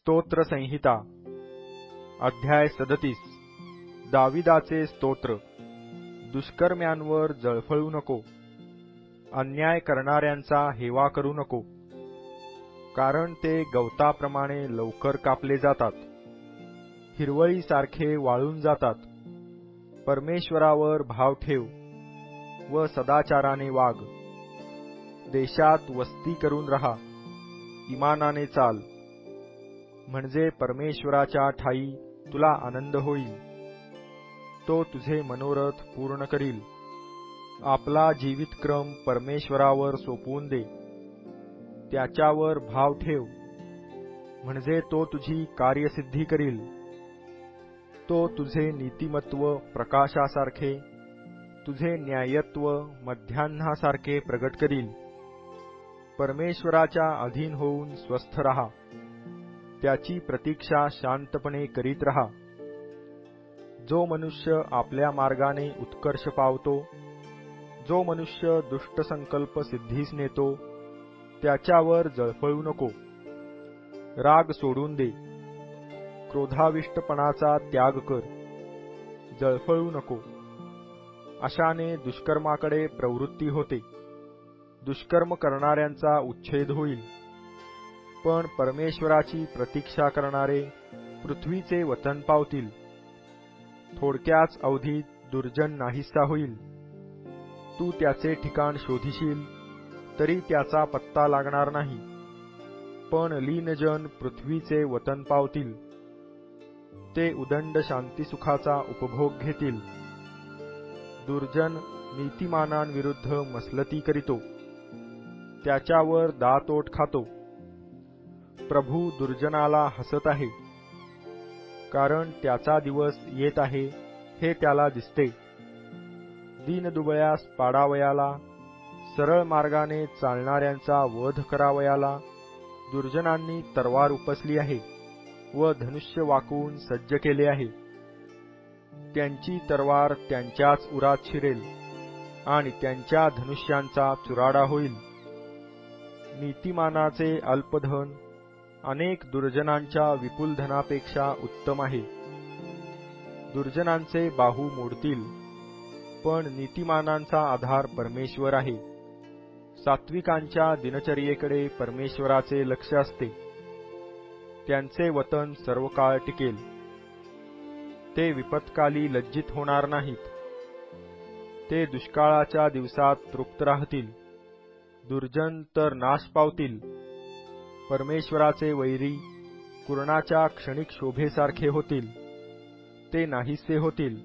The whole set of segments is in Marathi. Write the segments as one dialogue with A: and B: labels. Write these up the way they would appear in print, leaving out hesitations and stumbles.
A: स्तोत्र संहिता अध्याय 37 दाविदाचे स्तोत्र। दुष्कर्म्यांवर जळफळू नको, अन्याय करणाऱ्यांचा हेवा करू नको, कारण ते गवताप्रमाणे लवकर कापले जातात, हिरवळीसारखे वाळून जातात। परमेश्वरावर भाव ठेव व सदाचाराने वाग। देशात वस्ती करून रहा, इमानाने चाल, म्हणजे परमेश्वराच्या ठायी तुला आनंद होईल। तो तुझे मनोरथ पूर्ण करील। आपला जीवितक्रम परमेश्वरावर सोपवून दे, त्याच्यावर भाव ठेव, म्हणजे तो तुझी कार्यसिद्धी करील। तो तुझे नीतिमत्व प्रकाशासारखे, तुझे न्यायत्व मध्यान्हासारखे प्रगट करील। परमेश्वराच्या अधीन होऊन स्वस्थ रहा, त्याची प्रतीक्षा शांतपणे करीत रहा। जो मनुष्य आपल्या मार्गाने उत्कर्ष पावतो, जो मनुष्य दुष्ट संकल्प सिद्धीस नेतो, त्याच्यावर जळफळू नको। राग सोडून दे, क्रोधाविष्टपणाचा त्याग कर, जळफळू नको। अशाने दुष्कर्माकडे प्रवृत्ती होते, दुष्कर्म करणाऱ्यांचा उच्छेद होईल। पण परमेश्वराची प्रतीक्षा करणारे पृथ्वीचे वतन पावतील। थोडक्याच अवधीत दुर्जन नाहीसा होईल। तू त्याचे ठिकाण शोधिशील तरी त्याचा पत्ता लागणार नाही, पण लीनजन पृथ्वीचे वतन पावतील। ते उदंड शांतीसुखाचा उपभोग घेतील। दुर्जन नीतिमानांविरुद्ध मसलती करीतो, त्याच्यावर दातोट खातो। प्रभू दुर्जनाला हसत आहे, कारण त्याचा दिवस येत आहे हे त्याला दिसते। दीनदुबळ्यास पाडावयाला, सरळ मार्गाने चालणाऱ्यांचा वध करावयाला दुर्जनांनी तरवार उपसली आहे व धनुष्य वाकवून सज्ज केले आहे। त्यांची तरवार त्यांच्याच उरात शिरेल आणि त्यांच्या धनुष्यांचा चुराडा होईल। नीतिमानाचे अल्पधन अनेक दुर्जनांच्या विपुल धनापेक्षा उत्तम आहे। दुर्जनांचे बाहू मोडतील, पण नीतिमानांचा आधार परमेश्वर आहे। सात्विकांच्या दिनचर्येकडे परमेश्वराचे लक्ष असते, त्यांचे वतन सर्वकाळ टिकेल। ते विपत्काली लज्जित होणार नाहीत, ते दुष्काळाच्या दिवसात तृप्त राहतील। दुर्जन तर नाश पावतील। परमेश्वराचे वैरी कुरणाच्या क्षणिक शोभेसारखे होतील, ते नाहीसे होतील।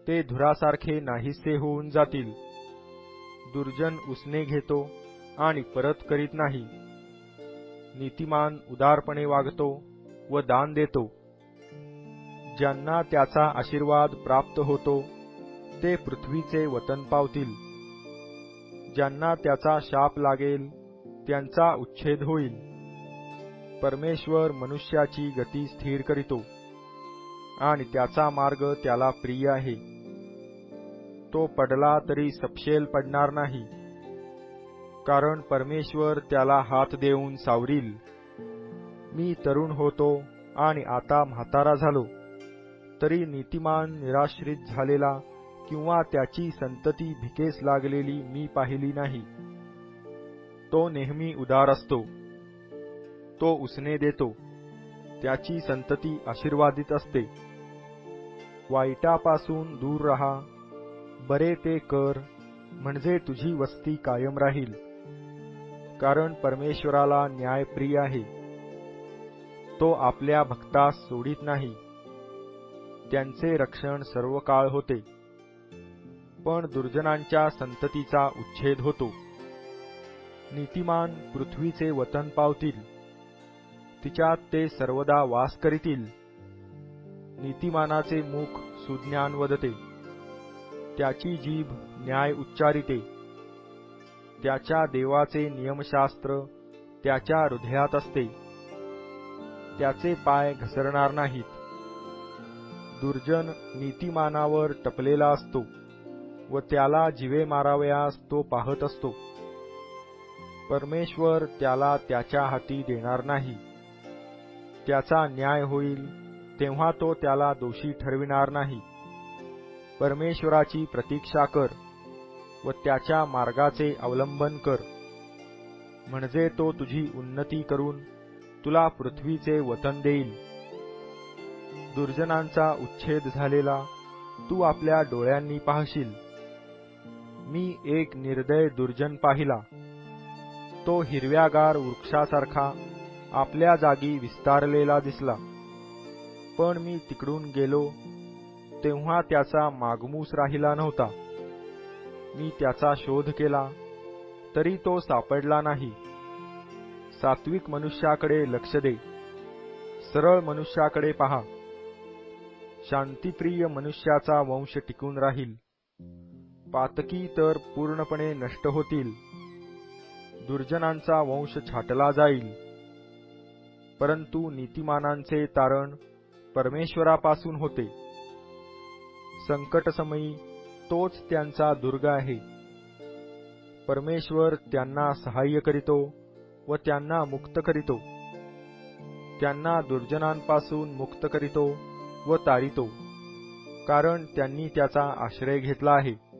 A: ते धुरासारखे नाहीसे होऊन जातील। दुर्जन उसने घेतो आणि परत करीत नाही। नीतिमान उदारपणे वागतो व दान देतो। ज्यांना त्याचा आशीर्वाद प्राप्त होतो, ते पृथ्वीचे वतन पावतील। ज्यांना त्याचा शाप लागेल, त्यांचा उच्छेद होईल। परमेश्वर मनुष्याची गती स्थिर करीतो आणि त्याचा मार्ग त्याला प्रिय आहे। तो पडला तरी सपशेल पडणार नाही, कारण परमेश्वर त्याला हात देऊन सावरील। मी तरुण होतो आणि आता म्हातारा झालो, तरी नीतिमान निराश्रित झालेला किंवा त्याची संतती भिकेस लागलेली मी पाहिली नाही। तो नेहमी उदार असतो, तो उसने देतो, त्याची संतती आशीर्वादित असते। वाईटापासून दूर रहा, बरे ते कर, म्हणजे तुझी वस्ती कायम राहील। कारण परमेश्वराला न्याय प्रिय आहे, तो आपल्या भक्तास सोडित नाही। त्यांचे रक्षण सर्व काळ होते, पण दुर्जनांच्या संततीचा उच्छेद होतो। नीतिमान पृथ्वीचे वतन पावतील, तिच्यात ते सर्वदा वास करीतील। नीतिमानाचे मुख सुज्ञान वदते, त्याची जीभ न्याय उच्चारिते। त्याच्या देवाचे नियमशास्त्र त्याच्या हृदयात असते, त्याचे पाय घसरणार नाहीत। दुर्जन नीतिमानावर टपलेला असतो व त्याला जीवे मारावयास तो पाहत असतो। परमेश्वर त्याला त्याच्या हाती देणार नाही, त्याचा न्याय होईल तेव्हा तो त्याला दोषी ठरविणार नाही. परमेश्वराची प्रतीक्षा कर व त्याच्या मार्गाचे अवलंबन कर, म्हणजे तो तुझी उन्नती करून तुला पृथ्वीचे वतन देईल. दुर्जनांचा उच्छेद झालेला तू आपल्या डोळ्यांनी पाहशील. मी एक निर्दय दुर्जन पाहिला, तो हिरव्यागार वृक्षासारखा आपल्या जागी विस्तारलेला दिसला. पण मी तिकडून गेलो तेव्हा त्याचा मागमूस राहिला नव्हता. मी त्याचा शोध केला तरी तो सापडला नाही. सात्विक मनुष्याकडे लक्ष दे, सरळ मनुष्याकडे पहा. शांतिप्रिय मनुष्याचा वंश टिकून राहील. पातकी तर पूर्णपणे नष्ट होतील. दुर्जनांचा वंश छाटला जाईल. परंतु नीतिमानांचे तारण परमेश्वरापासून होते. संकटसमयी तोच त्यांचा दुर्ग आहे. परमेश्वर त्यांना सहाय्य करीतो व त्यांना मुक्त करीतो. त्यांना दुर्जनांपासून मुक्त करीतो व तारितो, कारण त्यांनी त्याचा आश्रय घेतला आहे.